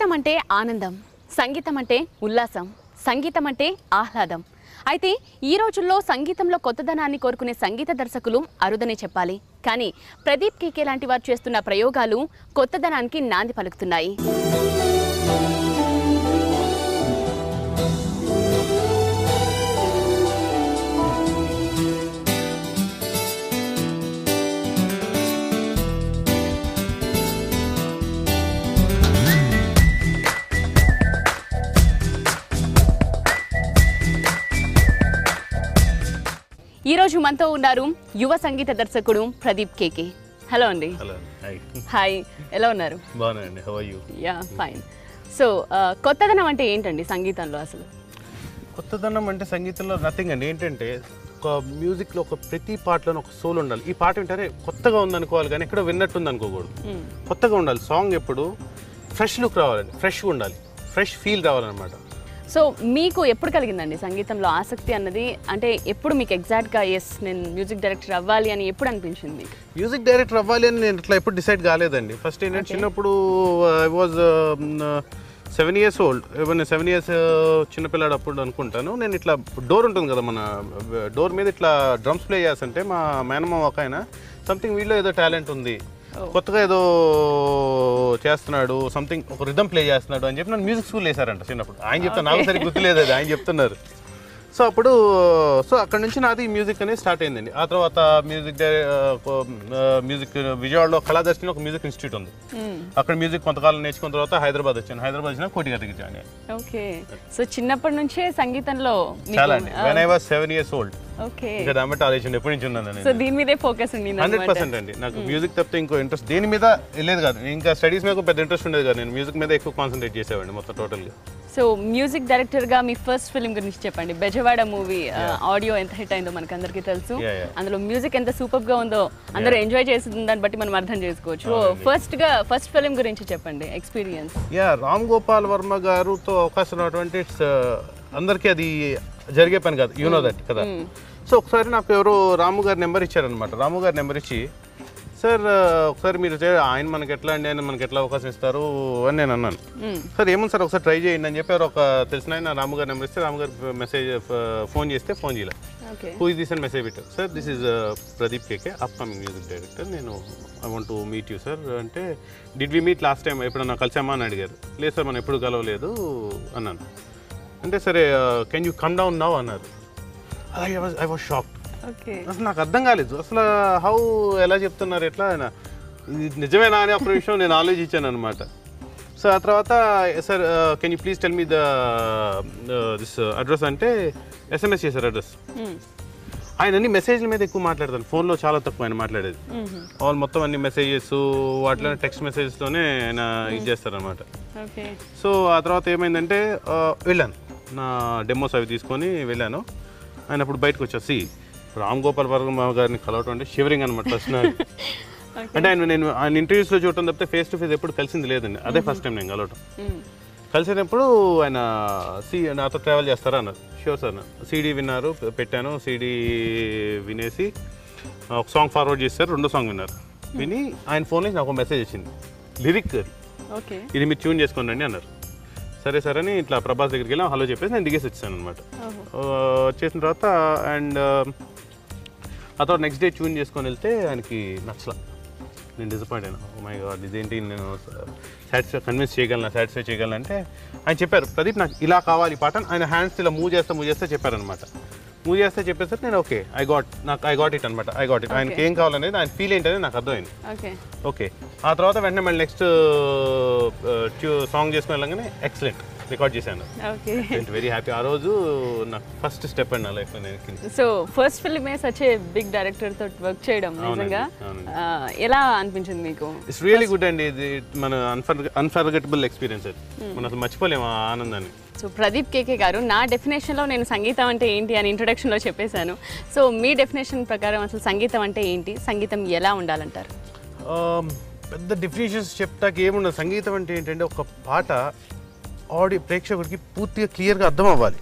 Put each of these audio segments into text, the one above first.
సంగీతం అంటే ఆనందం, సంగీతం అంటే ఉల్లాసం, సంగీతం అంటే ఆహ్లాదం. అయితే ఈ రోజుల్లో సంగీతంలో కొత్తదనాన్ని కోరుకునే సంగీత దర్శకులు అరుదనే చెప్పాలి. కానీ ప్రదీప్ కేకే లాంటి వారు చేస్తున్న ప్రయోగాలు కొత్తదనానికి నాంది పలుకుతున్నాయి. ఈ రోజు మనతో ఉన్నారు యువ సంగీత దర్శకుడు ప్రదీప్ కేకే. హలో అండి. హాయ్, ఎలా ఉన్నారు? బాగున్నానండి. How are you? Yeah fine. So కొత్తదనం అంటే ఏంటండి సంగీతంలో? అసలు కొత్తదనం అంటే సంగీతంలో నథింగ్ అండి. ఏంటంటే ఒక మ్యూజిక్లో ఒక ప్రతి పాటలోనే ఒక సోల్ ఉండాలి. ఈ పాట వింటారే కొత్తగా ఉందనుకోవాలి, కానీ ఎక్కడో విన్నట్టుంది అనుకోకూడదు. కొత్తగా ఉండాలి. సాంగ్ ఎప్పుడు ఫ్రెష్ లుక్ రావాలండి, ఫ్రెష్గా ఉండాలి, ఫ్రెష్ ఫీల్ రావాలన్నమాట. సో మీకు ఎప్పుడు కలిగిందండి సంగీతంలో ఆసక్తి అన్నది? అంటే ఎప్పుడు మీకు ఎగ్జాక్ట్గా ఎస్ నేను మ్యూజిక్ డైరెక్టర్ అవ్వాలి అని ఎప్పుడు అనిపించింది? మ్యూజిక్ డైరెక్టర్ అవ్వాలి అని నేను ఇట్లా ఎప్పుడు డిసైడ్ కాలేదండి. ఫస్ట్ ఏంటంటే చిన్నప్పుడు ఐ వాజ్ 7 years old. నేను 7 years చిన్నపిల్లాడు అప్పుడు అనుకుంటాను. నేను ఇట్లా డోర్ ఉంటుంది కదా, మన డోర్ మీద ఇట్లా డ్రమ్స్ ప్లే చేస్తుంటే మా మేనమామ ఒక ఆయన సంథింగ్ వీళ్ళు ఏదో టాలెంట్ ఉంది, కొత్తగా ఏదో చేస్తున్నాడు, సంథింగ్ ఒక రిథమ్ ప్లే చేస్తున్నాడు అని చెప్పి నన్ను మ్యూజిక్ స్కూల్ వేశారంట చిన్నప్పుడు. ఆయన చెప్తాను, నాకు సరిగ్గా గుర్తులేదు, అది ఆయన చెప్తున్నారు. సో అప్పుడు అక్కడ నుంచి నాది మ్యూజిక్ అనేది స్టార్ట్ అయిందండి. ఆ తర్వాత మ్యూజిక్ విజయవాడలో కళాదర్శిని ఒక మ్యూజిక్ ఇన్స్టిట్యూట్ ఉంది. అక్కడ మ్యూజిక్ కొంతకాలం నేర్చుకున్న తర్వాత హైదరాబాద్ వచ్చాను. హైదరాబాద్ వచ్చిన కోటి గారికి జాయిన్ అయ్యాను. ఓకే. సో చిన్నప్పటి నుంచే సంగీతంలో చాలా అండి. When I was 7 years old. Okay. ఇంకా దాని ఆలోచన ఎప్పటి నుంచి ఉన్నాను. సో దీని మీదే ఫోకస్ ఉంది 100% అండి. నాకు మ్యూజిక్ తప్పితే ఇంకో ఇంట్రెస్ట్ దేని మీద వెళ్ళేది కాదు. ఇంకా స్టడీస్ మీద పెద్ద ఇంట్రెస్ట్ ఉండేది కాదు. నేను మ్యూజిక్ మీద ఎక్కువ కాన్సన్ట్రేట్ చేసేవాడిని మొత్తం టోటల్గా. సో మ్యూజిక్ డైరెక్టర్ గా మీ ఫస్ట్ ఫిల్మ్ గురించి చెప్పండి. బెజవాడ మూవీ ఆడియో ఎంత హిట్ అయిందో మనకు అందరికీ తెలుసు. అందులో మ్యూజిక్ ఎంత సూపర్ గా ఉందో అందరూ ఎంజాయ్ చేసిన దాన్ని బట్టి మనం అర్థం చేసుకోవచ్చు. ఫస్ట్ ఫిల్మ్ గురించి చెప్పండి, ఎక్స్పీరియన్స్. రామ్ గోపాల్ వర్మ గారుతో అవకాశం రావటువంటి అందరికీ అది జరిగే పని కాదు, యూ నో దట్ కదా. సో ఒకసారి నాకు ఎవరో రాము గారి నెంబర్ ఇచ్చారనమాట. రాము గారి నెంబర్ ఇచ్చి, సార్ ఒకసారి మీరు ఆయన మనకి ఎట్లా అండి, ఆయన మనకి ఎట్లా అవకాశం ఇస్తారు అని నేను అన్నాను. సార్ ఏముంది సార్ ఒకసారి ట్రై చేయండి అని చెప్పి ఎవరు ఒక తెలిసిన ఆయన రాము గారి నెంబర్ ఇస్తే, రాము గారి మెసేజ్ ఫోన్ చేస్తే ఫోన్ చేయలే. హూ ఇస్ దిస్ అని మెసేజ్ పెట్టారు. Sir this is Pradeep KK, upcoming music director. నేను I want to meet you sir అంటే, did we meet last time ఎప్పుడన్నా కలిసామా అని అడిగారు. లేదు సార్ మనం ఎప్పుడు కలవలేదు అన్నాను. అంటే సరే can you come down now అన్నారు. I was shocked. అసలు నాకు అర్థం కాలేదు అసలు హౌ ఎలా చెప్తున్నారు, ఎట్లా ఇది నిజమేనా అని ఒక విషయం నేను ఆలోచించాను అనమాట. సో ఆ తర్వాత sir can you please tell me this address అంటే SMS చేశారు అడ్రస్. ఆయన అన్ని మెసేజ్ల మీద ఎక్కువ మాట్లాడతాను, ఫోన్లో చాలా తక్కువ ఆయన మాట్లాడేది. మొత్తం అన్ని మెసేజెస్ వాటిలో టెక్స్ట్ మెసేజెస్తోనే ఆయన ఇది చేస్తారనమాట. సో ఆ తర్వాత ఏమైందంటే వెళ్ళాను, నా డెమోస్ అవి తీసుకొని వెళ్ళాను. ఆయన అప్పుడు బయటకు వచ్చేసి రామ్ గోపాల్ వర్మ గారిని కలవటం అంటే షివరింగ్ అనమాట ఫస్ట్ నాకు. అంటే ఆయన ఇంటర్వ్యూస్లో చూడటం తప్పితే ఫేస్ టు ఫేస్ ఎప్పుడు కలిసింది లేదండి. అదే ఫస్ట్ టైం నేను కలవటం. కలిసినప్పుడు ఆయన నాతో ట్రావెల్ చేస్తారా అన్నారు. Sure sir. CD విన్నారు, పెట్టాను. CD వినేసి ఒక సాంగ్ ఫార్వర్డ్ చేస్తారు, 2వ సాంగ్ విన్నారు. విని ఆయన ఫోన్ నుంచి నాకు ఒక మెసేజ్ వచ్చింది, లిరిక్ అది, ఇది మీరు ట్యూన్ చేసుకోండి అన్నారు. సరే సరే అని ఇట్లా ప్రభాస్ దగ్గరికి వెళ్ళాం, హలో చెప్పేసి నేను దిగేసి వచ్చాను అనమాట. వచ్చేసిన తర్వాత అండ్ ఆ తర్వాత నెక్స్ట్ డే ట్యూన్ చేసుకొని వెళ్తే ఆయనకి నచ్చల. నేను డిసప్పాయింట్ అయినా. ఓ మై గాడ్ ఇదేంటి, నేను కన్విన్స్ సాటిస్ఫై చేయగలను అంటే ఆయన చెప్పారు, ప్రదీప్ నాకు ఇలా కావాలి పాట. ఆయన హ్యాండ్స్ ఇలా మూవ్ చేస్తే చెప్పారనమాట. మూవ్ చేస్తే చెప్పేసరికి నేను ఓకే ఐ గాట్ ఇట్ అనమాట. ఆయనకి ఏం కావాలనేది, ఆయన ఫీల్ ఏంటనేది నాకు అర్థమైంది. ఓకే. ఆ తర్వాత వెంటనే మళ్ళీ నెక్స్ట్ సాంగ్ చేసుకుని వెళ్ళగానే ఎక్సలెంట్ రికార్డ్ చేశాను. Very happy. ఆ రోజు నాకు ఫస్ట్ స్టెప్ అండి నా లైఫ్లో. నేను సో ఫస్ట్ ఫిల్మే సచ్ ఏ బిగ్ డైరెక్టర్ తో వర్క్ చేయడం నిజంగా ఎలా అనిపించింది మీకు? ఇట్స్ రియల్లీ గుడ్ అండి. ఇది మన అన్ఫర్గెటబుల్ ఎక్స్పీరియన్స్. అది మనం అసలు మర్చిపోలేము ఆ ఆనందాన్ని. సో ప్రదీప్ కేకే గారు, నా డెఫినేషన్లో నేను సంగీతం అంటే ఏంటి అని ఇంట్రొడక్షన్లో చెప్పేశాను. సో మీ డెఫినేషన్ ప్రకారం అసలు సంగీతం అంటే ఏంటి, సంగీతం ఎలా ఉండాలంటారు? పెద్ద డెఫినేషన్స్ చెప్తాకి ఏముండదు. సంగీతం అంటే ఏంటంటే ఒక పాట ప్రేక్షకుడికి పూర్తిగా క్లియర్గా అర్థం అవ్వాలి.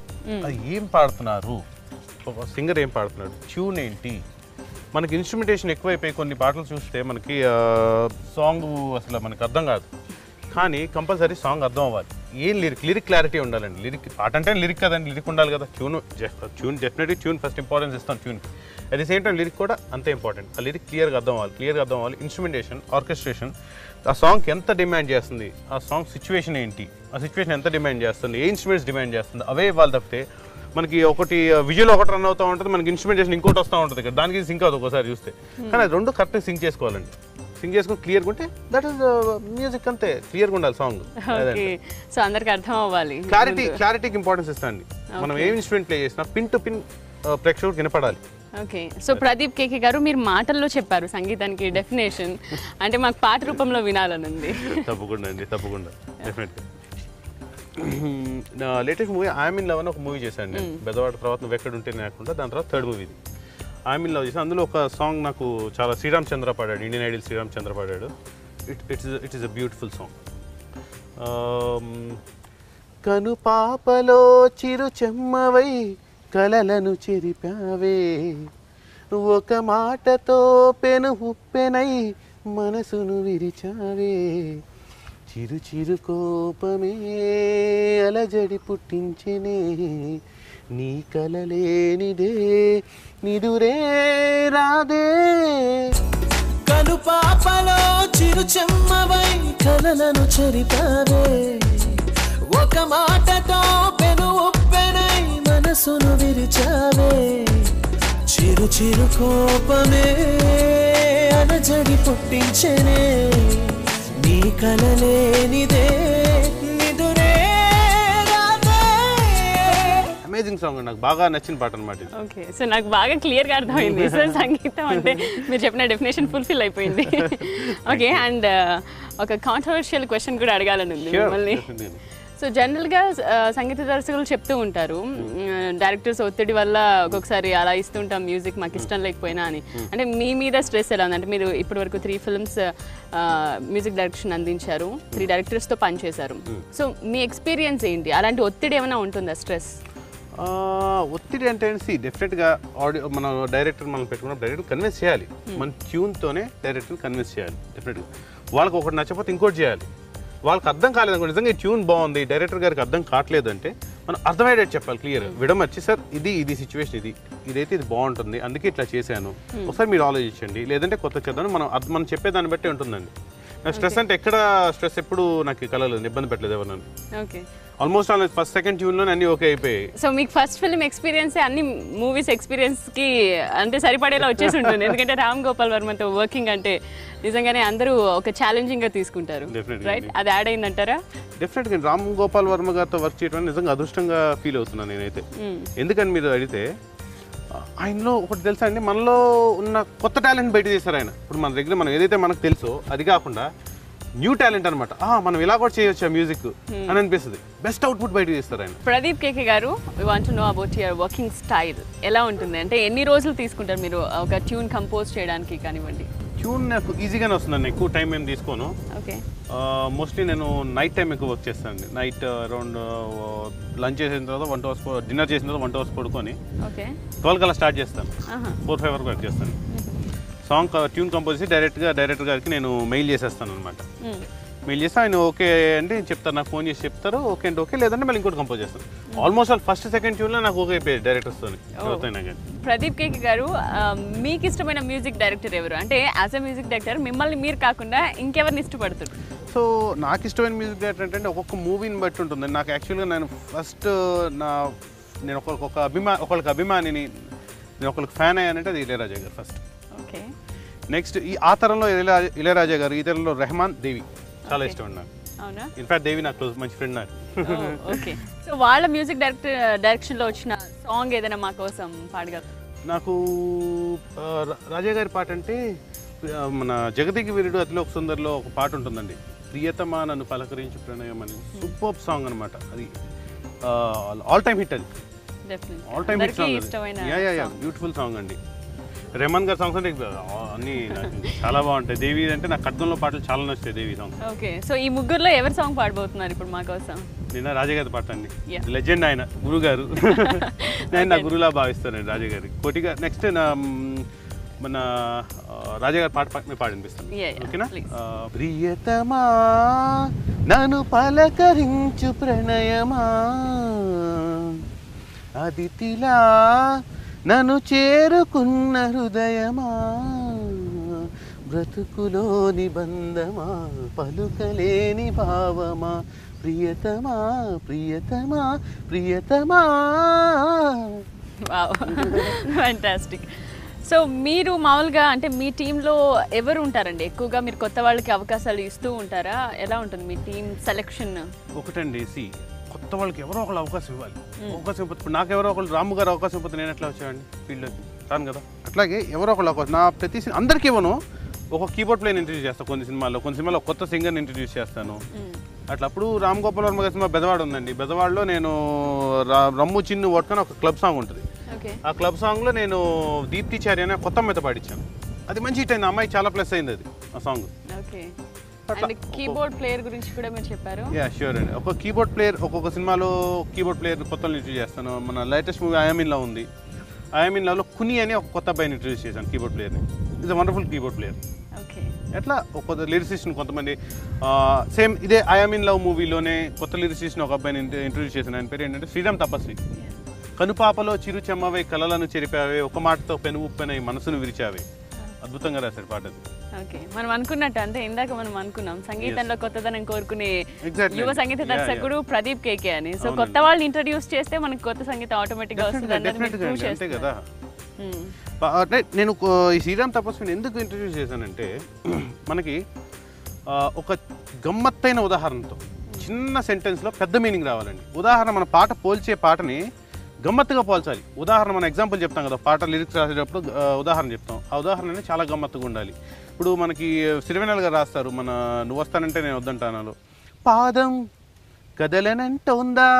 అది ఏం పాడుతున్నారు, ఒక సింగర్ ఏం పాడుతున్నాడు, ట్యూన్ ఏంటి. మనకి ఇన్స్ట్రుమెంటేషన్ ఎక్కువైపోయి కొన్ని పాటలు చూస్తే మనకి సాంగ్ అసలు మనకు అర్థం కాదు. కానీ కంపల్సరీ సాంగ్ అర్థం అవ్వాలి. ఏం లిరిక్ క్లారిటీ ఉండాలండి. పాట అంటే లిరిక్ కదండి, లిరిక్ ఉండాలి కదా. Tune definitely tune first importance ఇస్తాను ట్యూన్కి. At the same time lyric కూడా అంతే ఇంపార్టెంట్. ఆ లిరిక్ క్లియర్గా అర్థం అవ్వాలి. ఇన్స్ట్రుమెంటేషన్, ఆర్కెస్ట్రేషన్, ఆ సాంగ్కి ఎంత డిమాండ్ చేస్తుంది, ఆ సాంగ్ సిచ్యువేషన్ ఏంటి, ఆ సిచ్యువేషన్ ఎంత డిమాండ్ చేస్తుంది, ఏ ఇన్స్ట్రుమెంట్స్ డిమాండ్ చేస్తుంది, అవే ఇవ్వాలి తప్పితే మనకి ఒకటి విజువల్ ఒకటి రన్ అవుతూ ఉంటుంది, మనకి ఇన్స్ట్రుమెంటేషన్ ఇంకోటి వస్తూ ఉంటుంది కదా, దానికి సింక్ అవుతుంది ఒకసారి చూస్తే. కానీ అది రెండు కరెక్ట్గా సింక్ చేసుకోవాలండి. సింగ్ చేసుకుని క్లియర్గా ఉంటే దట్ ఈస్ మ్యూజిక్. అంతే క్లియర్గా ఉండాలి సాంగ్. సో అందరికి అర్థం అవ్వాలి. క్లారిటీకి ఇంపార్టెన్స్ ఇస్తాండి. మనం ఏ ఇన్స్ట్రుమెంట్ ప్లే చేసినా పిన్ టు పిన్ ప్రేక్షకులకు వినపడాలి. ఓకే, సో ప్రదీప్ కేకే గారు మీరు మాటల్లో చెప్పారు సంగీతానికి డెఫినేషన్, అంటే మాకు పాట రూపంలో వినాలని ఉంది. తప్పకుండా డెఫినెట్గా. నా latest movie I'm in love అని ఒక మూవీ చేశాను నేను. బెదవాడ తర్వాత నువ్వు ఎక్కడ ఉంటే లేకుండా, దాని తర్వాత థర్డ్ మూవీ ఇది ఐఎమ్ ఇన్ లవ్ చేశాను. అందులో ఒక సాంగ్ నాకు చాలా శ్రీరామ్ చంద్ర పాడాడు, ఇండియన్ ఐడల్ శ్రీరామ్ చంద్ర పాడాడు. It is a beautiful song. కను పాపలో చిరు చెమ్మవై కలలను చెరిపావే, ఒక మాటతో పెను ఉప్పెనై మనసును విరిచావే, చిరు చిరు కోపమే అలజడి పుట్టించెనే, నీ కలలేనిదే నిదురే రాదే, కను పాపలో చిరు చెమ్మవై కలలను చెరిపావే, ఒక మాటతో పెను ఉప్పెనై మనసును విరిచావే, చిరు చిరు కోపమే అలజడి పుట్టించెనే, నీ కలలేనిదే నిదురే రాదే. అమేజింగ్ సాంగ్, నాకు బాగా నచ్చిన పాట అనమాట. ఓకే, సో నాకు బాగా క్లియర్గా అర్థమైంది. సో సంగీతం అంటే మీరు చెప్పిన డెఫినేషన్ ఫుల్ఫిల్ అయిపోయింది. ఓకే, అండ్ ఒక కాంట్రవర్షియల్ క్వశ్చన్ కూడా అడగాలని ఉంది మిమ్మల్ని. సో జనరల్గా సంగీత దర్శకులు చెప్తూ ఉంటారు, డైరెక్టర్స్ ఒత్తిడి వల్ల ఒక్కొక్కసారి అలా ఇస్తుంటాం మ్యూజిక్ మాకు ఇష్టం లేకపోయినా అని. అంటే మీ మీద స్ట్రెస్ ఎలా ఉంది? అంటే మీరు ఇప్పటి వరకు 3 ఫిల్మ్స్ మ్యూజిక్ డైరెక్షన్ అందించారు, 3 డైరెక్టర్స్తో పనిచేశారు. సో మీ ఎక్స్పీరియన్స్ ఏంటి? అలాంటి ఒత్తిడి ఏమైనా ఉంటుందా, స్ట్రెస్? ఒత్తిడి అంటే డెఫినెట్గా ఆడియో మన డైరెక్టర్ మనం పెట్టుకున్న డైరెక్టర్ కన్విన్స్ చేయాలి. మన ట్యూన్తోనే డైరెక్టర్ కన్విన్స్ చేయాలి. డెఫినెట్గా వాళ్ళకి ఒకటి నచ్చకపోతే ఇంకోటి చేయాలి. వాళ్ళకి అర్థం కాలేదనుకో, నిజంగా ఈ ట్యూన్ బాగుంది, డైరెక్టర్ గారికి అర్థం కావట్లేదు అంటే మనం అర్థమయ్యేటట్టు చెప్పాలి క్లియర్. విడమచ్చి సార్ ఇది సిచ్యువేషన్, ఇదైతే ఇది బాగుంటుంది, అందుకే ఇట్లా చేశాను, ఒకసారి మీరు ఆలోచించండి, లేదంటే కొత్త చేద్దాం. మనం చెప్పేదాన్ని బట్టి ఉంటుందండి. నాకు స్ట్రెస్ అంటే స్ట్రెస్ ఎప్పుడు నాకు కలలేదు, ఇబ్బంది పెట్టలేదు ఎవరు. ఓకే, ఆల్మోస్ట్ ఫస్ట్ సెకండ్ ట్యూన్లో అన్నీ ఓకే అయిపోయాయి. సో మీకు ఫస్ట్ ఫిల్మ్ ఎక్స్పీరియన్స్ అన్ని మూవీస్ ఎక్స్పీరియన్స్కి అంటే సరిపడేలా వచ్చేసి ఉంటుంది. ఎందుకంటే రామ్ గోపాల్ వర్మతో వర్కింగ్ అంటే నిజంగానే అందరూ ఒక ఛాలెంజింగ్గా తీసుకుంటారు, రైట్? అది యాడ్ అయిందంటారా? డెఫినెట్గా రామ్ గోపాల్ వర్మ గారితో వర్క్ చేయడం నిజంగా అదృష్టంగా ఫీల్ అవుతున్నాను నేనైతే. ఎందుకని మీరు అడిగితే, ఆయనలో ఒకటి తెలుసా అండి, మనలో ఉన్న కొత్త టాలెంట్ బయట చేశారు ఆయన. ఇప్పుడు మన దగ్గర మనం ఏదైతే మనకు తెలుసో అది కాకుండా న్యూ టాలెంట్ అనమాట. మనం ఇలా కూడా చేయొచ్చా మ్యూజిక్ అని అనిపిస్తుంది. బెస్ట్ అవుట్పుట్ బయట చేస్తారు ఆయన. ప్రదీప్ కేకే గారు, we want to know about your working style. ఎలా ఉంటుంది? అంటే ఎన్ని రోజులు తీసుకుంటారు మీరు ఒక ట్యూన్ కంపోజ్ చేయడానికి కానివ్వండి? ట్యూన్ నాకు ఈజీగానే వస్తుందండి, ఎక్కువ టైం ఏం తీసుకోను. ఓకే, మోస్ట్లీ నేను నైట్ టైం ఎక్కువ వర్క్ చేస్తాను. నైట్ అరౌండ్ లంచ్ చేసిన తర్వాత 1 hours, డిన్నర్ చేసిన తర్వాత 1 hours పడుకొని 12 కల్లా స్టార్ట్ చేస్తాను. 4-5 వరకు వర్క్ చేస్తాను. సాంగ్ ట్యూన్ కంపోజ్ చేసి డైరెక్టర్ గారికి నేను మెయిల్ చేసేస్తాను అనమాట. మెయిల్ చేస్తే ఆయన ఓకే అంటే చెప్తారు, నాకు ఫోన్ చేసి చెప్తారు, ఓకే అంటే ఓకే, లేదంటే మళ్ళీ ఇంకోటి కంపోజ్ చేస్తాను. ఆల్మోస్ట్ ఫస్ట్ సెకండ్ ట్యూన్లో నాకు ఓకే అయిపోయాయి డైరెక్టర్స్తో. ప్రదీప్ కేకే గారు, మీకు ఇష్టమైన మ్యూజిక్ డైరెక్టర్ ఎవరు? అంటే యాజ్ ఎ మ్యూజిక్ డైరెక్టర్ మిమ్మల్ని మీరు కాకుండా ఇంకెవరిని ఇష్టపడుతుంది? సో నాకు ఇష్టమైన మ్యూజిక్ డైరెక్టర్ అంటే ఒక్కొక్క మూవీని బట్టి ఉంటుంది. నాకు యాక్చువల్గా నేను ఫస్ట్ నేను ఒకళ్ళకి అభిమానిని, నేను ఒకళ్ళకి ఫ్యాన్ అయ్యానంటే అది ఇళయరాజా గారు ఫస్ట్. ఓకే, నెక్స్ట్ ఆ తరంలో ఇళయరాజా గారు, ఈ తరంలో రెహమాన్, దేవి చాలా ఇష్టం నాకు. అవునా? ఇన్ఫాక్ట్ దేవి నాకు మంచి ఫ్రెండ్ నాకు. ఓకే, సో వాళ్ళ మ్యూజిక్ డైరెక్షన్లో వచ్చిన సాంగ్ ఏదైనా మా కోసం పాడగలరు? నాకు రాజా గారి పాట అంటే మన జగతికి వీరుడు అతిలోక సుందర్లో ఒక పాట ఉంటుందండి, ప్రియతమా నన్ను పలకరించి ప్రణయం అని. సూపర్ సాంగ్ అనమాట అది. ఆల్ టైమ్ హిట్ అది. All time hit song. Yeah beautiful song అండి. రెహమాన్ గారి సాంగ్స్ అంటే అన్నీ చాలా బాగుంటాయి. దేవి అంటే నాకు ఖడ్గంలో పాటలు చాలా నచ్చుతాయి, దేవి సాంగ్. ఓకే, సో ఈ ముగ్గురులో ఎవరి సాంగ్ పాడబోతున్నారు ఇప్పుడు మా కోసం? నేను రాజా గారి పాట అండి, లెజెండ్ ఆయన, గురువు గారు. నేను నా గురువులా భావిస్తానండి రాజా గారి. కోటిగా నెక్స్ట్ మన రాజా గారి పాట మేము పాడినిపిస్తాను. ఓకేనా? ప్రియతమా నన్ను పలకరించు ప్రణయమా, అదితిలా నన్ను చేరుకున్న హృదయమా, బ్రతుకులోని బంధమా పలుకలేని భావమా, ప్రియతమా ప్రియతమా ప్రియతమా. ఫ్యాంటాస్టిక్. సో మీరు మామూలుగా అంటే మీ టీంలో ఎవరు ఉంటారండి? ఎక్కువగా మీరు కొత్త వాళ్ళకి అవకాశాలు ఇస్తూ ఉంటారా? ఎలా ఉంటుంది మీ టీం సెలెక్షన్? ఒకటండి, కొత్త వాళ్ళకి ఎవరో ఒకళ్ళు అవకాశం ఇవ్వాలి. అవకాశం ఇవ్వకపోతే నాకు ఎవరో ఒకళ్ళు రాము గారు అవకాశం ఇవ్వకపోతే నేను ఎట్లా వచ్చానండి ఫీల్డ్లోకి? రాను కదా. అట్లాగే ఎవరో ఒకళ్ళు అవకాశం నా ప్రతి అందరికీ ఇవ్వను. ఒక కీబోర్డ్ ప్లేయర్ ఇంట్రడ్యూస్ చేస్తాను కొన్ని సినిమాల్లో కొత్త సింగర్ని ఇంట్రడ్యూస్ చేస్తాను. అట్లా అప్పుడు రామ్ గోపాల్ వర్మ గారి సినిమా బెదవాడ ఉందండి. బెదవాడలో నేను రమ్ము చిన్ను ఒట్టుకొని ఒక క్లబ్ సాంగ్ ఉంటుంది. ఆ క్లబ్ సాంగ్లో నేను దీప్తి చారి అనే కొత్త అమ్మాయితో పాడించాను. అది మంచి హిట్ అయింది. అమ్మాయి చాలా ప్లస్ అయింది అది ఆ సాంగ్. కీబోర్డ్ ప్లేయర్ గురించి కూడా మీరు చెప్పారు. ష్యూర్ అండి. ఒక కీబోర్డ్ ప్లేయర్ ఒక్కొక్క సినిమాలో కీబోర్డ్ ప్లేయర్ కొత్త ఇంట్రడ్యూస్ చేస్తాను. మన లేటెస్ట్ మూవీ ఐఎమ్ఇన్లో ఉంది. ఐఎమ్ఇన్లో కుని అని ఒక కొత్త అబ్బాయిని ఇంట్రడ్యూస్ చేశాను కీబోర్డ్ ప్లేయర్ని. Is a wonderful keyboard player. ఎట్లా ఒక లిరిసిస్ట్ని కొంతమంది సేమ్ ఇదే ఐఎమ్ లవ్ మూవీలోనే కొత్త లిరిసిస్ట్ని ఒక అబ్బాయిని ఇంట్రడ్యూస్ చేశాను. ఆయన పేరు ఏంటంటే శ్రీరామ్ తపస్వి. కనుపాపలో చిరు చెమ్మవై కలలను చెరిపావే, ఒక మాటతో పెను ఉప్పెనై మనసును విరిచావే. అద్భుతంగా రాశాడు పాట. ఓకే, మనం అనుకున్నట్టు అంటే ఇందాక మనం అనుకున్నాం సంగీతంలో కొత్తదనం కోరుకునే యువ సంగీత దర్శకుడు ప్రదీప్ కేకే అని. సో కొత్త వాళ్ళని ఇంట్రడ్యూస్ చేస్తే మనకు కొత్త సంగీతం ఆటోమేటిక్ గా వస్తుంది అంతే కదా. నేను ఈ శ్రీరామ్ తపస్విని ఎందుకు ఇంట్రడ్యూస్ చేశానంటే మనకి ఒక గమ్మత్తైన ఉదాహరణతో చిన్న సెంటెన్స్లో పెద్ద మీనింగ్ రావాలండి. ఉదాహరణ మన పాట పోల్చే పాటని గమ్మత్తుగా పోల్చాలి. ఉదాహరణ మన ఎగ్జాంపుల్ చెప్తాం కదా, పాట లిరిక్స్ రాసేటప్పుడు ఉదాహరణ చెప్తాం. ఆ ఉదాహరణ చాలా గమ్మత్తుగా ఉండాలి. ఇప్పుడు మనకి సిరివెన్నెల గారు రాస్తారు మన నువ్వు వస్తానంటే నేను వద్దంటాను. పాదం కదలనంటోందా,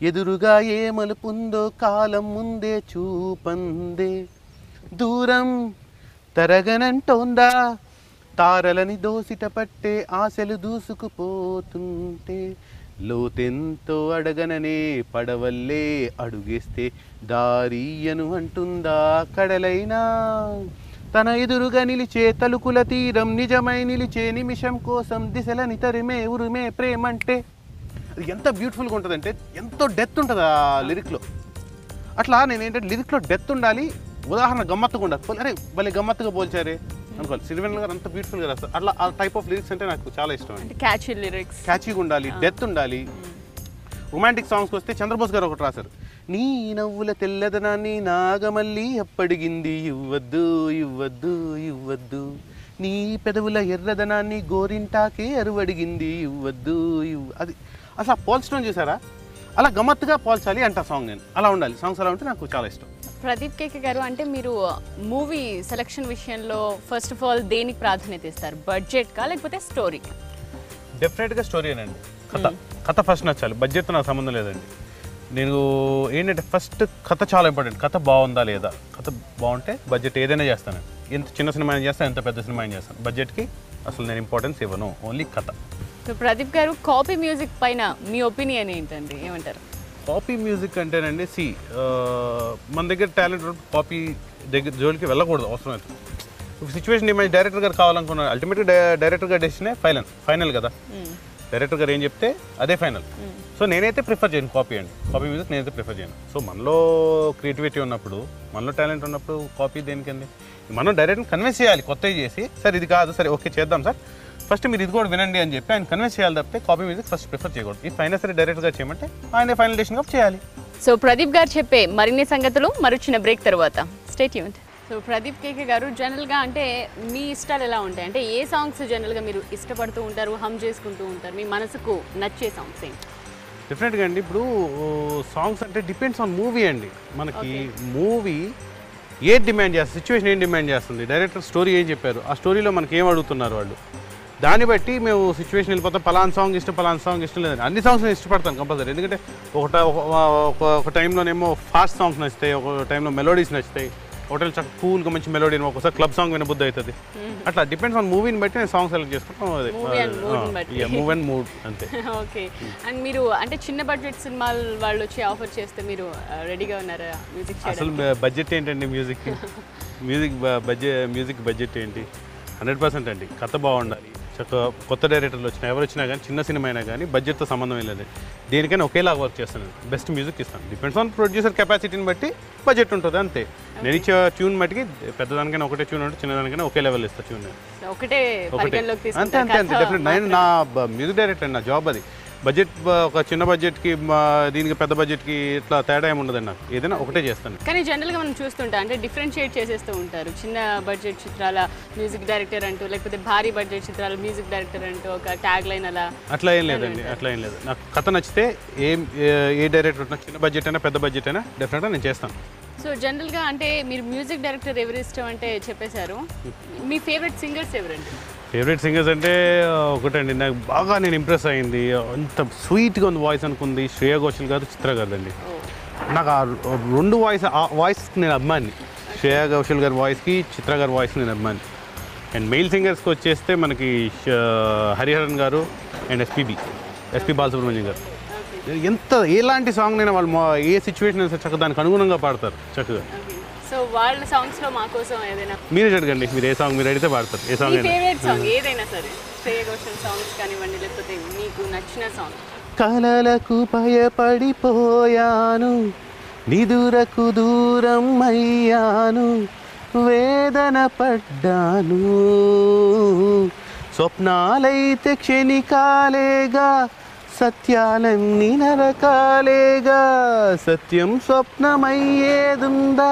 ఎదురుగా ఏ మలుపుందో కాలం ముందే చూపందే, దూరం తరగనంటోందా, తారలని దోసిట పట్టే ఆశలు దూసుకుపోతుంటే, లోతెంతో అడగననే పడవల్లే అడుగేస్తే దారియను అంటుందా కడలైనా, తన ఎదురుగా నిలిచే తలుకుల తీరం నిజమై నిలిచే నిమిషం కోసం దిశలని తరిమే ఉరిమే ప్రేమంటే. అది ఎంత బ్యూటిఫుల్గా ఉంటుందంటే ఎంతో డెత్ ఉంటుంది ఆ లిరిక్లో. అట్లా నేను ఏంటంటే లిరిక్లో డెత్ ఉండాలి, ఉదాహరణ గమ్మత్తుగా ఉండాలి. అరే భలే గమ్మత్తుగా పోల్చారే అనుకోవాలి. సిరివెన్నెల గారు అంత బ్యూటిఫుల్గా రాస్తారు. అట్లా ఆ టైప్ ఆఫ్ లిరిక్స్ అంటే నాకు చాలా ఇష్టం అండి. క్యాచీ లిరిక్స్, క్యాచీగా ఉండాలి, డెత్ ఉండాలి. రొమాంటిక్ సాంగ్స్కి వస్తే చంద్రబోస్ గారు ఒకటి రాశారు. నీ నవ్వుల తెల్లదనాన్ని నాగమల్లి అప్పడిగింది, ఇవ్వద్దు ఇవ్వద్దు ఇవ్వద్దు, నీ పెదవుల ఎర్రదనాన్ని గోరింటాకే అరువడిగింది, ఇవ్వద్దు అది అసలు పోల్చడం చూసారా? అలా గమ్మత్తుగా పోల్చాలి అంట సాంగ్. నేను అలా ఉండాలి సాంగ్స్, అలా ఉంటే నాకు చాలా ఇష్టం. ప్రదీప్ కేకే గారు, అంటే మీరు మూవీ సెలక్షన్ విషయంలో ఫస్ట్ ఆఫ్ ఆల్ దేనికి ప్రాధాన్యత ఇస్తారు? బడ్జెట్కా లేకపోతే స్టోరీ? డెఫినెట్గా స్టోరీనండి. కథ ఫస్ట్ నచ్చాలి, బడ్జెట్తో నాకు సంబంధం లేదండి. నేను ఏంటంటే ఫస్ట్ కథ చాలా ఇంపార్టెంట్. కథ బాగుందా లేదా, కథ బాగుంటే బడ్జెట్ ఏదైనా చేస్తాను. ఎంత చిన్న సినిమా అయినా చేస్తాను, ఎంత పెద్ద సినిమా అయినా చేస్తాను. బడ్జెట్కి అసలు నేను ఇంపార్టెన్స్ ఇవ్వను, ఓన్లీ కథ. సో ప్రదీప్ గారు, కాపీ మ్యూజిక్ పైన మీ ఒపీనియన్ ఏంటండి? ఏమంటారు? కాపీ మ్యూజిక్ అంటేనండి మన దగ్గర టాలెంట్ కాపీ దగ్గర జోలికి వెళ్ళకూడదు. అవసరం అయితే ఒక సిచ్యువేషన్ డిమాండ్ డైరెక్టర్ గారు కావాలనుకున్నారు. అల్టిమేట్గా డైరెక్టర్ గారు డెసిషనే ఫైనల్ కదా. డైరెక్టర్ గారు ఏం చెప్తే అదే ఫైనల్. సో నేనైతే ప్రిఫర్ చేయను కాపీ మ్యూజిక్ నేనైతే ప్రిఫర్ చేయను. సో మనలో క్రియేటివిటీ ఉన్నప్పుడు, మనలో టాలెంట్ ఉన్నప్పుడు కాపీ దేనికండి? మనం డైరెక్ట్ని కన్విన్స్ చేయాలి, కొత్తవి చేసి సార్ ఇది కాదు, సరే ఓకే చేద్దాం సార్, ఫస్ట్ మీరు ఇది కూడా వినండి అని చెప్పి ఆయన కన్విన్స్ చేయాలి తప్పితే కాపీ మ్యూజిక్ ఫస్ట్ ప్రిఫర్ చేయకూడదు. ఈ ఫైనల్ సరే డైరెక్ట్గా చేయమంటే ఆయన ఫైనల్ డెసిషన్ చేయాలి. సో ప్రదీప్ గారు చెప్పే మరిన్ని సంగతులు మరొచ్చిన బ్రేక్ తర్వాత. Stay tuned. So Pradeep KK గారు, జనరల్గా అంటే మీ ఇష్టాలు ఎలా ఉంటాయి? అంటే ఏ సాంగ్స్ జనరల్గా మీరు ఇష్టపడుతూ ఉంటారు, హమ్ చేసుకుంటూ ఉంటారు, మీ మనసుకు నచ్చే సాంగ్స్ ఏంటి? డెఫినెట్గా అండి, ఇప్పుడు సాంగ్స్ అంటే డిపెండ్స్ ఆన్ మూవీ అండి. మనకి మూవీ ఏది డిమాండ్ చేస్తుంది, సిచ్యువేషన్ ఏం డిమాండ్ చేస్తుంది, డైరెక్టర్ స్టోరీ ఏం చెప్పారు, ఆ స్టోరీలో మనకి ఏం అడుగుతున్నారు వాళ్ళు, దాన్ని బట్టి మేము సిచ్యువేషన్ వెళ్ళిపోతాం. పలానా సాంగ్ ఇష్టం లేదండి. అన్ని సాంగ్స్ నేను ఇష్టపడతాను కంపల్సరీ. ఎందుకంటే ఒక టైంలోనేమో ఫాస్ట్ సాంగ్స్ నచ్చుతాయి, ఒక టైంలో మెలోడీస్ నచ్చుతాయి, హోటల్ చాలా కూల్గా మంచి మెలోడీ, ఒకసారి క్లబ్ సాంగ్ వినబుద్ధి అవుతుంది. అట్లా డిపెండ్స్ ఆన్ మూవీని బట్టి నేను సాంగ్ సెలెక్ట్ చేసుకుంటాను. అదే మూవ్ అండ్ మూడ్ అంతే. ఓకే. అండ్ మీరు అంటే చిన్న బడ్జెట్ సినిమాలు వాళ్ళు వచ్చి ఆఫర్ చేస్తే మీరు రెడీగా ఉన్నారా మ్యూజిక్ చేయడానికి? అసలు బడ్జెట్ ఏంటండి మ్యూజిక్? మ్యూజిక్ బడ్జెట్ ఏంటి 100% అండి. కథ బాగుండాలి, చక్కగా కొత్త డైరెక్టర్లు వచ్చినా ఎవరు వచ్చినా కానీ చిన్న సినిమా అయినా కానీ బడ్జెట్తో సంబంధం లేదు. దేనికైనా ఒకేలాగా వర్క్ చేస్తాను, బెస్ట్ మ్యూజిక్ ఇస్తాను. డిపెండ్స్ ఆన్ ప్రొడ్యూసర్ కెపాసిటీని బట్టి బడ్జెట్ ఉంటుంది అంతే. నేను ఇచ్చే ట్యూన్ మట్టికి పెద్దదానికైనా ఒకటే ట్యూన్ ఉంటుంది, చిన్నదానికైనా ఒకే లెవెల్ ఇస్తాను ట్యూన్. ఒకటే అంతే అంతే అంతే డెఫినెట్. నేను నా మ్యూజిక్ డైరెక్టర్, నా జాబ్ అది. బడ్జెట్ ఒక చిన్న బడ్జెట్కి దీనికి పెద్ద బడ్జెట్కి ఇట్లా తేడా ఏమి ఉండదండి. నాకు ఏదైనా ఒకటే చేస్తాను. కానీ జనరల్గా మనం చూస్తుంటాం అంటే డిఫరెన్షియేట్ చేసేస్తూ ఉంటారు. చిన్న బడ్జెట్ చిత్రాల మ్యూజిక్ డైరెక్టర్ అంటూ, లేకపోతే భారీ బడ్జెట్ చిత్రాల మ్యూజిక్ డైరెక్టర్ అంటూ ఒక ట్యాగ్ లైన్ అలా. అట్లా ఏం లేదండి, అట్లా ఏం లేదు. నాకు కథ నచ్చితే ఏ డైరెక్టర్ ఉన్నా, చిన్న బడ్జెట్ అయినా పెద్ద బడ్జెట్ అయినా డెఫినెట్గా నేను చేస్తాను. సో జనరల్గా అంటే మీరు మ్యూజిక్ డైరెక్టర్ ఎవరు ఇష్టం అంటే చెప్పేశారు. మీ ఫేవరెట్ సింగర్స్ ఎవరండి? ఫేవరెట్ సింగర్స్ అంటే ఒకటండి, నాకు బాగా నేను ఇంప్రెస్ అయింది, అంత స్వీట్గా ఉంది వాయిస్ అనుకుంది శ్రేయా ఘోషల్ గారు, చిత్ర గారు అండి. నాకు ఆ రెండు వాయిస్కి నేను అభిమాని. శ్రేయా ఘోషల్ గారి వాయిస్కి, చిత్ర గారి వాయిస్కి నేను అభిమాని. అండ్ మెయిల్ సింగర్స్కి వచ్చేస్తే మనకి హరిహరన్ గారు అండ్ ఎస్పీ బాలసుబ్రహ్మణ్యం గారు. ఎలాంటి సాంగ్ అయినా వాళ్ళు ఏ సిచ్యువేషన్ అయినా చక్కగా దానికి అనుగుణంగా పాడతారు చక్కగా. సో వాళ్ళ సాంగ్స్ లో మా కోసం ఏదైనా మీరే అడగండి, మీరు ఏ సాంగ్ మీరు అడిగితే పాడతారు. ఏ సాంగ్ ఫేవరెట్ సాంగ్ ఏదైనా సరే, శ్రేయా ఘోషల్ సాంగ్స్ కానివ్వండి, లేకపోతే మీకు నచ్చిన సాంగ్. కలలకు భయపడిపోయాను, నిదురకు దూరం అయ్యాను, వేదన పడ్డాను, స్వప్నాలైతే క్షణికాలేగా, సత్యాలన్నీ నరకాలేగా, సత్యం స్వప్నమయ్యేదుందా,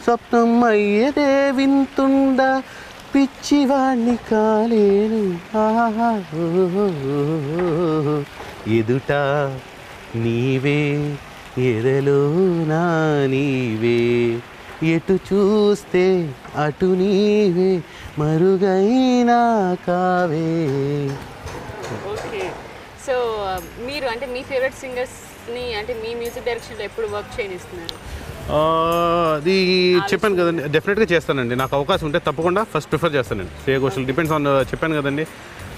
స్వప్నం అయ్యేదే వింతుందా, పిచ్చివాణ్ణి కాలేను ఎదుట నీవే, ఎదలో నా నీవే, ఎటు చూస్తే అటు నీవే, మరుగైనా కావే. ఓకే, సో మీరు అంటే మీ ఫేవరెట్ సింగర్స్ని అంటే మీ మ్యూజిక్ డైరెక్షన్లో ఎప్పుడు వర్క్ చేయనిస్తున్నారు? అది చెప్పాను కదండి, డెఫినెట్గా చేస్తానండి. నాకు అవకాశం ఉంటే తప్పకుండా ఫస్ట్ ప్రిఫర్ చేస్తానండి శ్రేయా ఘోషల్. డిపెండ్స్ ఆన్, చెప్పాను కదండి,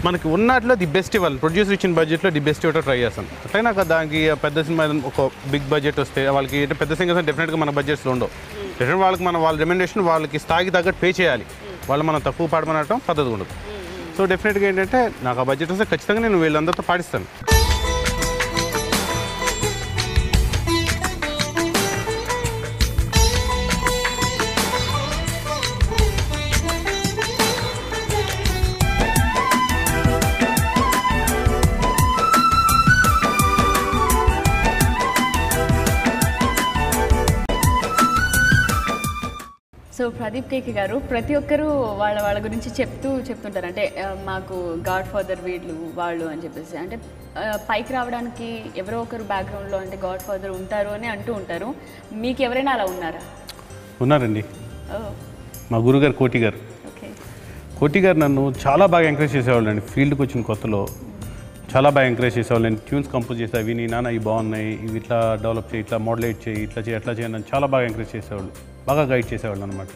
మనకి ఉన్నట్లో ది బెస్ట్ ఇవ్వాలి. ప్రొడ్యూసర్ ఇచ్చిన బడ్జెట్లో ది బెస్ట్ ఇవ్వటం ట్రై చేస్తాను. అట్లా నాకు దానికి పెద్ద సినిమా ఒక బిగ్ బడ్జెట్ వస్తే వాళ్ళకి అంటే పెద్ద సింగర్స్ అంటే డెఫినెట్గా మన బడ్జెట్స్లో ఉండవు. డెఫినెట్ వాళ్ళకి వాళ్ళ రెమ్యునరేషన్ వాళ్ళకి స్థాయికి తగ్గట్టు పే చేయాలి. వాళ్ళు మనం తక్కువ పాడమనటం పద్ధతి ఉండదు. సో డెఫినెట్గా ఏంటంటే నాకు ఆ బడ్జెట్ వస్తే ఖచ్చితంగా నేను వీళ్ళందరితో పాటిస్తాను. సో ప్రదీప్ కేకే గారు, ప్రతి ఒక్కరూ వాళ్ళ గురించి చెప్తుంటారు. అంటే మాకు గాడ్ ఫాదర్ వీళ్ళు వాళ్ళు అని చెప్పేసి, అంటే పైకి రావడానికి ఎవరో ఒకరు బ్యాక్గ్రౌండ్లో అంటే గాడ్ ఫాదర్ ఉంటారు అని అంటూ ఉంటారు. మీకు ఎవరైనా అలా ఉన్నారా? ఉన్నారండి. మా గురుగారు కోటి గారు. ఓకే, కోటి గారు నన్ను చాలా బాగా ఎంకరేజ్ చేసేవాళ్ళు అండి. ఫీల్డ్కి వచ్చిన కొత్తలో చాలా బాగా ఎంకరేజ్ చేసేవాళ్ళు. నేను ట్యూన్స్ కంపోజ్ చేస్తే అవి నాన్న ఇవి బాగున్నాయి, ఇవి ఇట్లా డెవలప్ చేయి, ఇట్లా మోడలేట్ చేయి, ఇట్లా చేయి, అట్లా చేయండి అని చాలా బాగా ఎంకరేజ్ చేసేవాళ్ళు, బాగా గైడ్ చేసేవాళ్ళు అనమాట.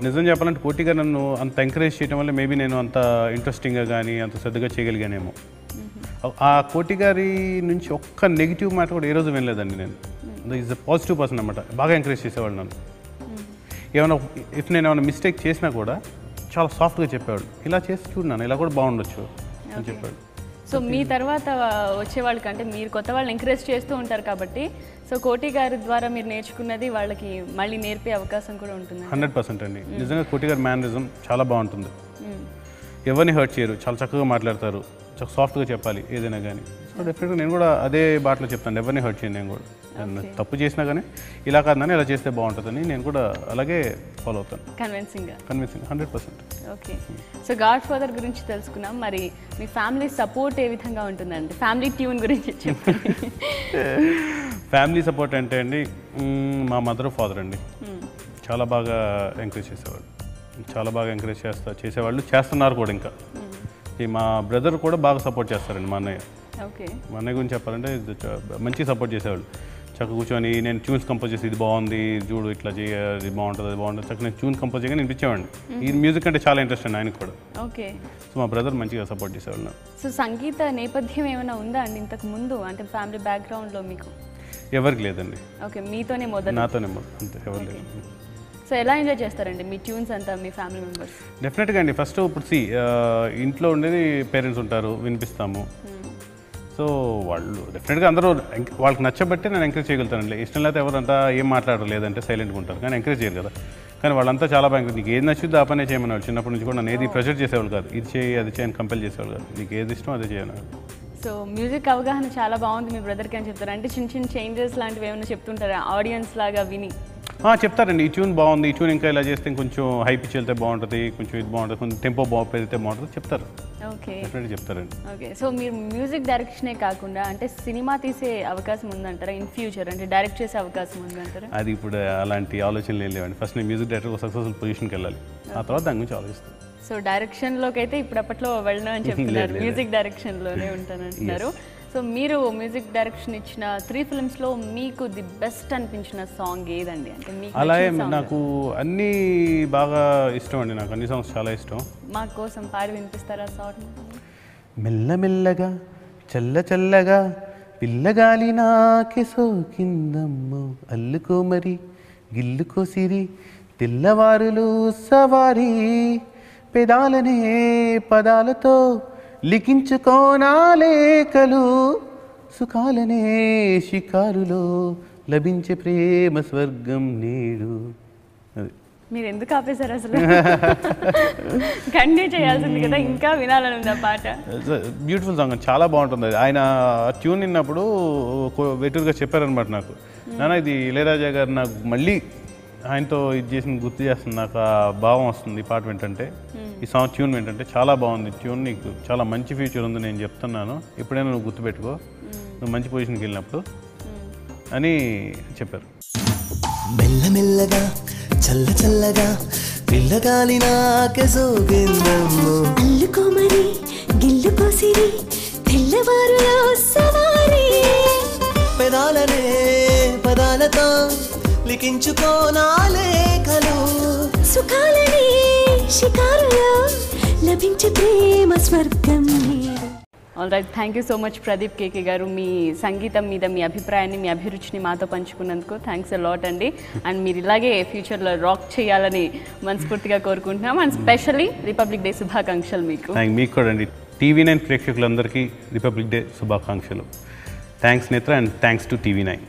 నిజం చెప్పాలంటే కోటి గారు నన్ను అంత ఎంకరేజ్ చేయడం వల్ల మేబీ నేను అంత ఇంట్రెస్టింగ్గా కానీ అంత శ్రద్ధగా చేయగలిగానేమో. ఆ కోటి గారి నుంచి ఒక్క నెగిటివ్ మాట కూడా ఏ రోజు వినలేదండి నేను. ఈజ్ అ పాజిటివ్ పర్సన్ అనమాట. బాగా ఎంకరేజ్ చేసేవాళ్ళు నన్ను. ఏమైనా నేను ఏమైనా మిస్టేక్ చేసినా కూడా చాలా సాఫ్ట్గా చెప్పేవాడు, ఇలా చేసి చూడన్నాను, ఇలా కూడా బాగుండొచ్చు అని చెప్పాడు. సో మీ తర్వాత వచ్చే వాళ్ళకంటే మీరు కొత్త వాళ్ళని ఎంకరేజ్ చేస్తూ ఉంటారు కాబట్టి, సో కోటి గారి ద్వారా మీరు నేర్చుకున్నది వాళ్ళకి మళ్ళీ నేర్పే అవకాశం కూడా ఉంటుంది. 100% అండి. నిజంగా కోటి గారి మేనరిజం చాలా బాగుంటుంది. ఎవరిని హర్ట్ చేయరు, చాలా చక్కగా మాట్లాడతారు, చాలా సాఫ్ట్గా చెప్పాలి ఏదైనా కానీ. సో డెఫినెట్గా నేను కూడా అదే బాటలో చెప్తాను, ఎవరిని హర్ట్ చేయను. నేను కూడా తప్పు చేసినా కానీ ఇలా కాదని ఇలా చేస్తే బాగుంటుందని నేను కూడా అలాగే ఫాలో అవుతాను. Convincing 100%. Okay, so God father గురించి తెలుసుకున్నాం. మరి మీ ఫ్యామిలీ సపోర్ట్ ఏ విధంగా ఉంటుందండి? ఫ్యామిలీ ట్యూన్ గురించి చెప్పండి. ఫ్యామిలీ సపోర్ట్ అంటే అండి, మా మదర్ ఫాదర్ అండి చాలా బాగా ఎంకరేజ్ చేసేవాళ్ళు, చాలా బాగా ఎంకరేజ్ చేసేవాళ్ళు, చేస్తున్నారు కూడా. ఇంకా మా బ్రదర్ కూడా బాగా సపోర్ట్ చేస్తారండి. మా అన్నయ్య. ఓకే, మా అన్నయ్య గురించి చెప్పాలంటే మంచి సపోర్ట్ చేసేవాళ్ళు. చక్కగా కూర్చొని నేను ట్యూన్స్ కంపోజ్ చేసి ఇది బాగుంది చూడు, ఇట్లా చేయాలి, బాగుంటుంది, అది బాగుంటుంది, చక్కగా నేను ట్యూన్స్ కంపోజ్ చేయగా వినిపించేవాడిని. ఈ మ్యూజిక్ అంటే చాలా ఇంట్రెస్ట్ అండి ఆయనకు కూడా. ఓకే, సో మా బ్రదర్ మంచిగా సపోర్ట్ చేసేవాళ్ళు. సో సంగీత నేపథ్యం ఏమైనా ఉందా అండి ఇంతకు ముందు, అంటే ఫ్యామిలీ బ్యాక్గ్రౌండ్లో మీకు? ఎవరికి లేదండి. ఓకే, మీతోనే మొదలు? నాతోనే మొదలు, అంతే, ఎవరు లేదు. సో ఎలా ఎంజాయ్ చేస్తారండి మీ ట్యూన్స్ అంతా మీ ఫ్యామిలీ మెంబర్స్? డెఫినెట్గా అండి. ఫస్ట్ ఇప్పుడు ఇంట్లో ఉండేది పేరెంట్స్ ఉంటారు, వినిపిస్తాము. సో వాళ్ళు డెఫినెట్గా అందరూ వాళ్ళకి నచ్చబట్టి నేను ఎంకరేజ్ చేయగలుగుతానండి. ఇష్టం లేకపోతే ఎవరంతా ఏం మాట్లాడరు, లేదంటే సైలెంట్గా ఉంటారు, కానీ ఎంకరేజ్ చేయరు కదా. కానీ వాళ్ళంతా చాలా బాగా నీకు ఏది నచ్చుద్ది ఆ పనే చేయమనేవాళ్ళు. చిన్నప్పటి నుంచి కూడా నన్ను ఏది ప్రెషర్ చేసేవాళ్ళు కాదు, ఇది చేయి అది చేయని కంపెల్ చేసేవాళ్ళు కాదు. నీకు ఏది ఇష్టం అదే చేయను. సో మ్యూజిక్ అవగాహన చాలా బాగుంది మీ బ్రదర్కి అని చెప్తారు. అంటే చిన్న చిన్న చేంజెస్ లాంటివి ఏమైనా చెప్తుంటారా ఆడియన్స్ లాగా విని? చెప్తారండి, ఈ ట్యూన్ బాగుంది, ఈ ట్యూన్ ఇంకా ఇలా చేస్తే కొంచెం హై పిచ్ వెళ్తే బాగుంటుంది, కొంచెం ఇది బాగుంటుంది, కొంచెం టెంపో పెరిగితే బాగుంటుంది చెప్తారు. ఓకే, డెఫినెట్గా చెప్తారండి. ఓకే. సో మీరు మ్యూజిక్ డైరెక్షనే కాకుండా అంటే సినిమా తీసే అవకాశం ఉందంటారా ఇన్ ఫ్యూచర్? అంటే డైరెక్ట్ చేసే అవకాశం ఉందంటారా? అది ఇప్పుడు అలాంటి ఆలోచనలు ఏం లేవండి. ఫస్ట్ నేను మ్యూజిక్ డైరెక్టర్ సక్సెస్ఫుల్ పొజిషన్కి వెళ్ళాలి, ఆ తర్వాత దాని గురించి ఆలోచిస్తాను. సో డైరెక్షన్లోకి అయితే ఇప్పుడప్పట్లో వెళ్ళను అని చెప్తున్నారు, మ్యూజిక్ డైరెక్షన్లోనే ఉంటానంటున్నారు. సో మీరు మ్యూజిక్ డైరెక్షన్ ఇచ్చిన 3 ఫిల్మ్స్లో మీకు ది బెస్ట్ అనిపించిన సాంగ్ ఏదండి? అంటే మీకు అలాగే నాకు అన్నీ బాగా ఇష్టం అండి, నాకు అన్ని సాంగ్స్ చాలా ఇష్టం. మా కోసం పాడి వినిపిస్తారా సాంగ్? మెల్లమెల్లగా చల్ల చల్లగా పిల్లగాలి నాకే సోకిందమ్మో, అల్లుకో మరి గిల్లుకో సిరి తెల్లవారులు సవారీ, పెదాలనే పదాలతో లిఖించుకోనాలేకలు, సుఖాలనే షికారులో లభించే ప్రేమ స్వర్గం నేడు. అది మీరు ఎందుకు ఆపేశారు అసలు? కంటిన్యూ చేయాల్సింది కదా, ఇంకా వినాలని ఉంది ఆ పాట. బ్యూటిఫుల్ సాంగ్, చాలా బాగుంటుంది. ఆయన ట్యూన్ విన్నప్పుడు వెటూరుగా చెప్పారనమాట నాకు, నాన్న ఇది ఇళయరాజా గారు నాకు మళ్ళీ ఆయనతో ఇది చేసిన గుర్తు చేస్తుంది, నాకు ఆ భావం వస్తుంది ఈ పాట వింటంటే, ఈ సాంగ్ ట్యూన్ వింటంటే చాలా బాగుంది ట్యూన్, నీకు చాలా మంచి ఫ్యూచర్ ఉంది నేను చెప్తున్నాను, ఎప్పుడైనా నువ్వు గుర్తుపెట్టుకో నువ్వు మంచి పొజిషన్కి వెళ్ళినప్పుడు అని చెప్పారు. మెల్లమెల్లగా చల్ల చల్లగా పిల్లగాలి నాకే సోకిందమ్మో, అల్లుకో మరి గిల్లుకో సిరి తెల్లవారులో సవారీ, పెదాలనే పదాలతో లిఖించుకోనాలేకలు, సుఖాలనే షికారులో లభించే ప్రేమ స్వర్గం. All right, thank you so much Pradeep KK గారు, మీ సంగీతం మీద మీ అభిప్రాయాన్ని మీ అభిరుచిని మాతో పంచుకున్నందుకు థ్యాంక్స్ అ లాట్ అండి. అండ్ మీరు ఇలాగే ఫ్యూచర్లో రాక్ చేయాలని మనస్ఫూర్తిగా కోరుకుంటున్నాం. అండ్ స్పెషల్లీ రిపబ్లిక్ డే శుభాకాంక్షలు మీకు. మీకు కూడా అండి, TV9 ప్రేక్షకులందరికీ రిపబ్లిక్ డే శుభాకాంక్షలు. థ్యాంక్స్ నేత్ర అండ్ థ్యాంక్స్ టు TV9.